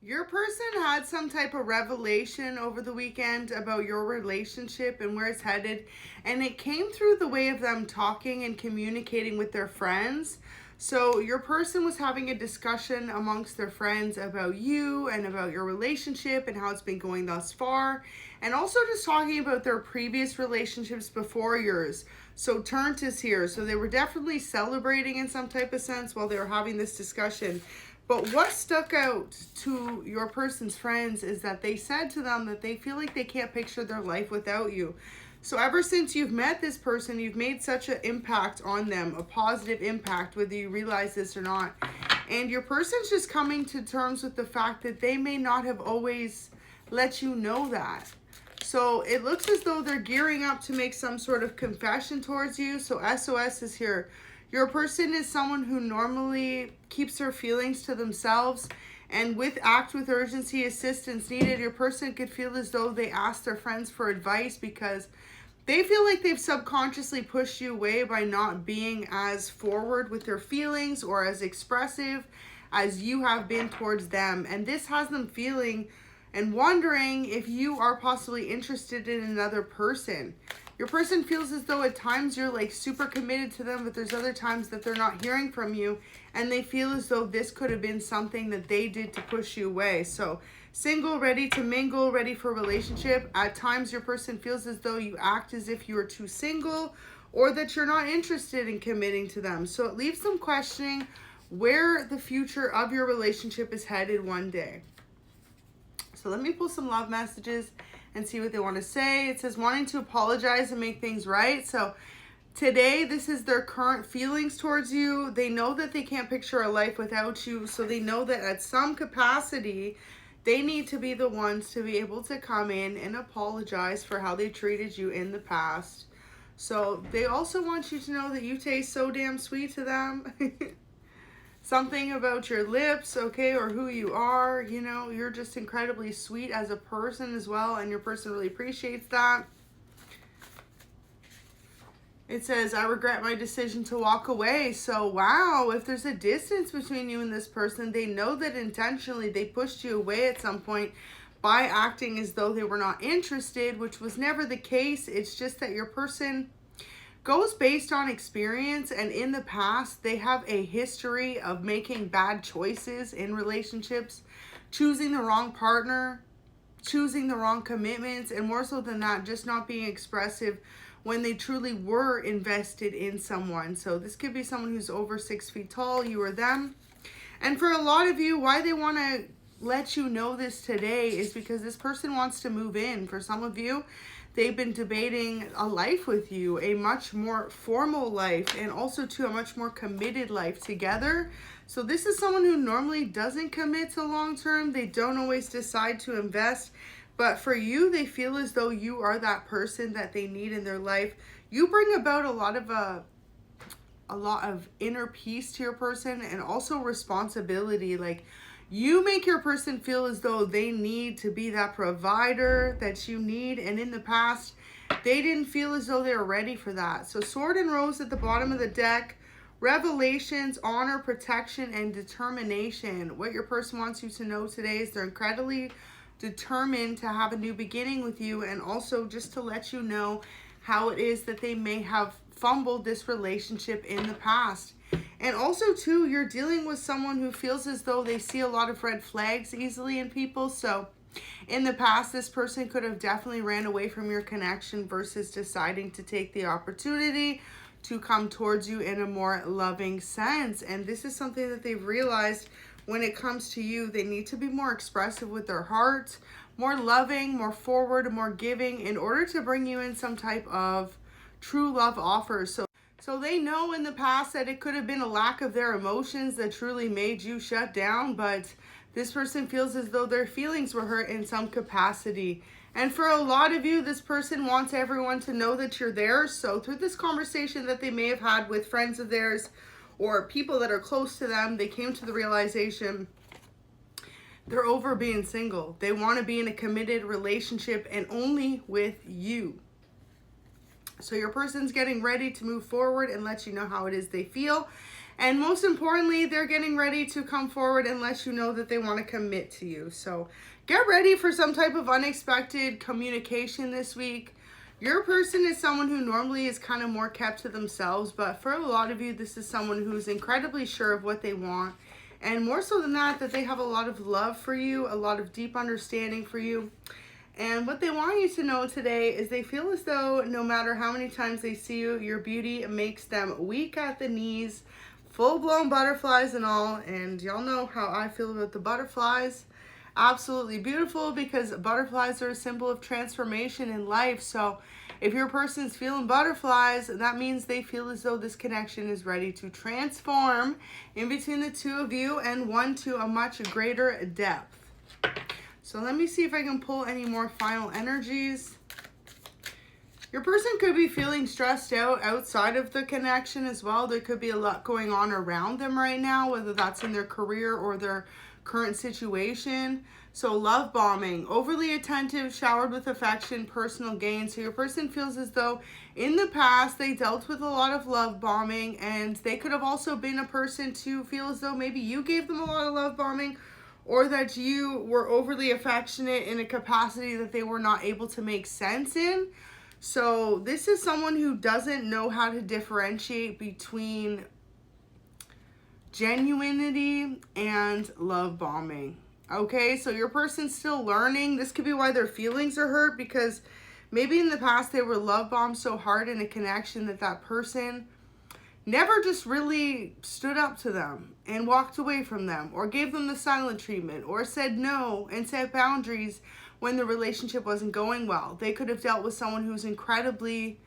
Your person had some type of revelation over the weekend about your relationship and where it's headed, and it came through the way of them talking and communicating with their friends. So your person was having a discussion amongst their friends about you and about your relationship and how it's been going thus far, and also just talking about their previous relationships before yours. So Turnt is here. So they were definitely celebrating in some type of sense while they were having this discussion. But what stuck out to your person's friends is that they said to them that they feel like they can't picture their life without you. So ever since you've met this person, you've made such an impact on them, a positive impact, whether you realize this or not. And your person's just coming to terms with the fact that they may not have always let you know that. So it looks as though they're gearing up to make some sort of confession towards you. So SOS is here. Your person is someone who normally keeps their feelings to themselves, and with act with urgency assistance needed, your person could feel as though they ask their friends for advice because they feel like they've subconsciously pushed you away by not being as forward with their feelings or as expressive as you have been towards them. And this has them feeling and wondering if you are possibly interested in another person. Your person feels as though at times you're like super committed to them, but there's other times that they're not hearing from you, and they feel as though this could have been something that they did to push you away. So single, ready to mingle, ready for a relationship. At times your person feels as though you act as if you are too single or that you're not interested in committing to them. So it leaves them questioning where the future of your relationship is headed one day. So let me pull some love messages and see what they want to say. It says wanting to apologize and make things right. So today, this is their current feelings towards you. They know that they can't picture a life without you. So they know that at some capacity, they need to be the ones to be able to come in and apologize for how they treated you in the past. So they also want you to know that you taste so damn sweet to them. Something about your lips, okay, or who you are, you know, you're just incredibly sweet as a person as well, and your person really appreciates that. It says, I regret my decision to walk away. So, wow, if there's a distance between you and this person, they know that intentionally they pushed you away at some point by acting as though they were not interested, which was never the case. It's just that your person goes based on experience, and in the past they have a history of making bad choices in relationships, choosing the wrong partner, choosing the wrong commitments, and more so than that, just not being expressive when they truly were invested in someone. So this could be someone who's over 6 feet tall, you or them. And for a lot of you, why they want to let you know this today is because this person wants to move in. For some of you, they've been debating a life with you, a much more formal life, and also to a much more committed life together. So this is someone who normally doesn't commit to long term. They don't always decide to invest. But for you, they feel as though you are that person that they need in their life. You bring about a lot of inner peace to your person, and also responsibility. Like, you make your person feel as though they need to be that provider that you need. And in the past, they didn't feel as though they were ready for that. So Sword and Rose at the bottom of the deck. Revelations, honor, protection, and determination. What your person wants you to know today is they're incredibly determined to have a new beginning with you, and also just to let you know how it is that they may have fumbled this relationship in the past. And also too, you're dealing with someone who feels as though they see a lot of red flags easily in people. So in the past, this person could have definitely ran away from your connection versus deciding to take the opportunity to come towards you in a more loving sense. And this is something that they've realized when it comes to you. They need to be more expressive with their heart, more loving, more forward, more giving, in order to bring you in some type of true love offers. So they know in the past that it could have been a lack of their emotions that truly made you shut down, but this person feels as though their feelings were hurt in some capacity. And for a lot of you, this person wants everyone to know that you're there. So through this conversation that they may have had with friends of theirs or people that are close to them, they came to the realization they're over being single. They want to be in a committed relationship and only with you. So your person's getting ready to move forward and let you know how it is they feel. And most importantly, they're getting ready to come forward and let you know that they want to commit to you. So get ready for some type of unexpected communication this week. Your person is someone who normally is kind of more kept to themselves, but for a lot of you, this is someone who's incredibly sure of what they want. And more so than that, that they have a lot of love for you, a lot of deep understanding for you. And what they want you to know today is they feel as though no matter how many times they see you, your beauty makes them weak at the knees, full-blown butterflies and all. And y'all know how I feel about the butterflies. Absolutely beautiful, because butterflies are a symbol of transformation in life. So if your person's feeling butterflies, that means they feel as though this connection is ready to transform in between the two of you and one to a much greater depth. So let me see if I can pull any more final energies. Your person could be feeling stressed out outside of the connection as well. There could be a lot going on around them right now, whether that's in their career or their current situation. So love bombing, overly attentive, showered with affection, personal gain. So your person feels as though in the past they dealt with a lot of love bombing, and they could have also been a person to feel as though maybe you gave them a lot of love bombing, or that you were overly affectionate in a capacity that they were not able to make sense in. So this is someone who doesn't know how to differentiate between genuinity and love bombing. Okay, so your person's still learning. This could be why their feelings are hurt, because maybe in the past they were love bombed so hard in a connection that that person never just really stood up to them and walked away from them, or gave them the silent treatment, or said no and set boundaries when the relationship wasn't going well. They could have dealt with someone who's incredibly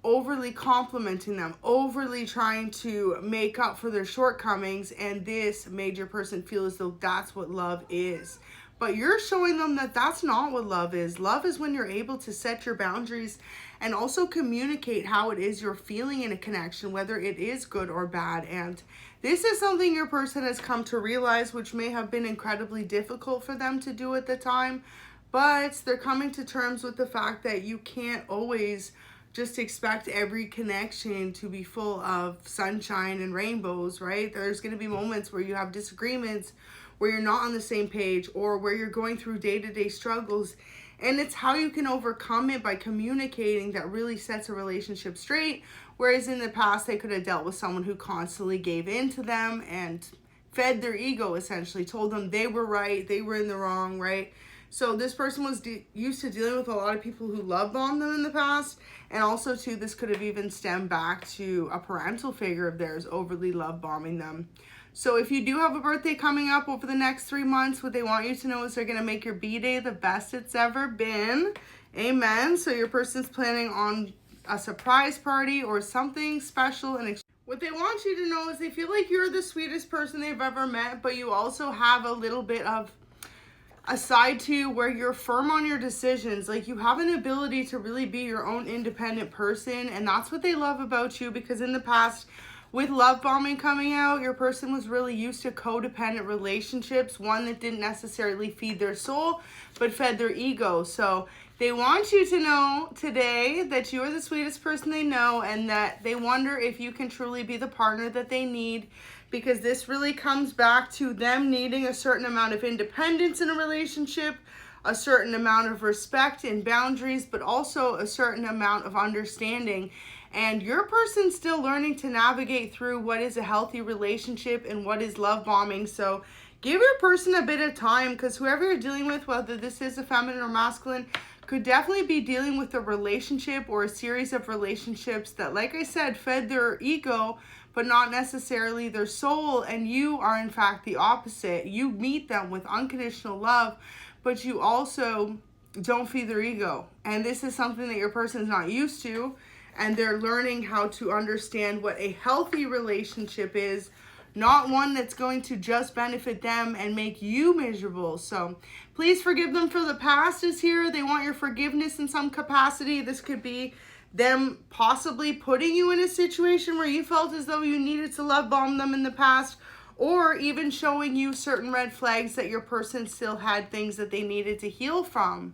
overly complimenting them, overly trying to make up for their shortcomings, and this made your person feel as though that's what love is. But you're showing them that that's not what love is. Love is when you're able to set your boundaries and also communicate how it is you're feeling in a connection, whether it is good or bad. And this is something your person has come to realize, which may have been incredibly difficult for them to do at the time, but they're coming to terms with the fact that you can't always just expect every connection to be full of sunshine and rainbows, right? There's going to be moments where you have disagreements, where you're not on the same page, or where you're going through day-to-day struggles. And it's how you can overcome it by communicating that really sets a relationship straight. Whereas in the past, they could have dealt with someone who constantly gave in to them and fed their ego, essentially, told them they were right, they were in the wrong, right? So this person was used to dealing with a lot of people who love bombed them in the past. And also, too, this could have even stemmed back to a parental figure of theirs overly love bombing them. So if you do have a birthday coming up over the next 3 months, what they want you to know is they're going to make your B-Day the best it's ever been. Amen. So your person's planning on a surprise party or something special. And what they want you to know is they feel like you're the sweetest person they've ever met, but you also have a little bit of a side to you where you're firm on your decisions. Like, you have an ability to really be your own independent person, and that's what they love about you, because in the past, with love bombing coming out, your person was really used to codependent relationships, one that didn't necessarily feed their soul, but fed their ego. So they want you to know today that you are the sweetest person they know, and that they wonder if you can truly be the partner that they need, because this really comes back to them needing a certain amount of independence in a relationship, a certain amount of respect and boundaries, but also a certain amount of understanding. And your person's still learning to navigate through what is a healthy relationship and what is love bombing. So give your person a bit of time, because whoever you're dealing with, whether this is a feminine or masculine, could definitely be dealing with a relationship or a series of relationships that, like I said, fed their ego, but not necessarily their soul. And you are, in fact, the opposite. You meet them with unconditional love, but you also don't feed their ego. And this is something that your person is not used to. And they're learning how to understand what a healthy relationship is, not one that's going to just benefit them and make you miserable. So please forgive them for the past is here. They want your forgiveness in some capacity. This could be them possibly putting you in a situation where you felt as though you needed to love bomb them in the past, or even showing you certain red flags that your person still had things that they needed to heal from.